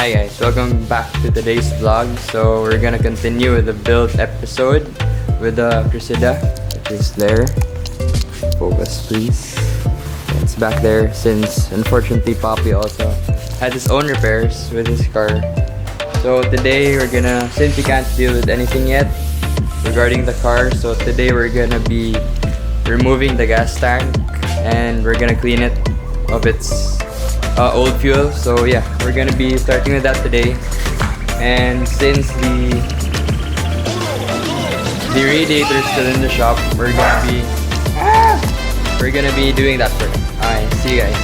Hi guys, welcome back to today's vlog. So we're gonna continue with the build episode with the Cressida, which is there. Focus please. It's back there since unfortunately Poppy also had his own repairs with his car. So today we're gonna, since we can't deal with anything yet regarding the car, so today we're gonna be removing the gas tank and we're gonna clean it of its old fuel. So yeah, we're gonna be starting with that today. And since the radiator is still in the shop, we're gonna be doing that first. Alright, see you guys.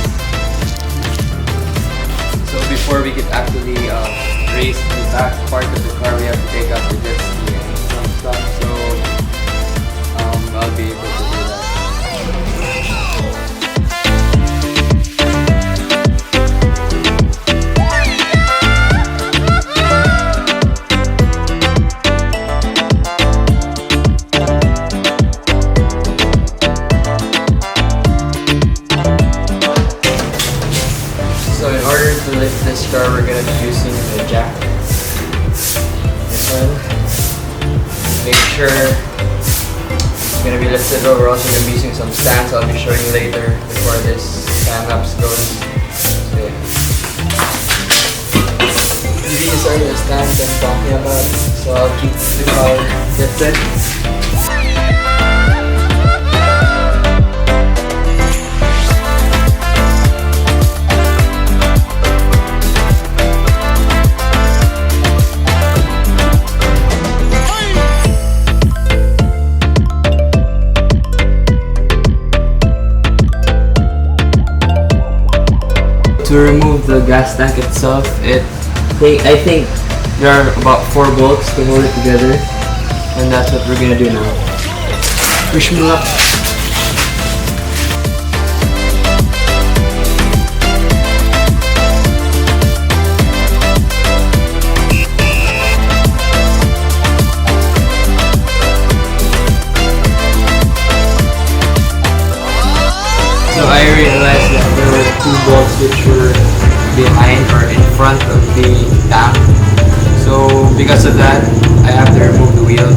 So before we could actually raise the back part of the car, we have to take out the jet ski and some stuff. So I'll be able to do that. So in order to lift this car, we're going to be using the jack. This one. Make sure it's going to be lifted over. We're also going to be using some stands I'll be showing you later before this time-lapse goes. So yeah. These are the stands I'm talking about. So I'll keep the car lifted. To remove the gas tank itself, I think there are about 4 bolts to hold it together, and that's what we're gonna do now. Wish me luck. So I realized that there were 2 bolts which were behind or in front of the tank. So because of that, I have to remove the wheel.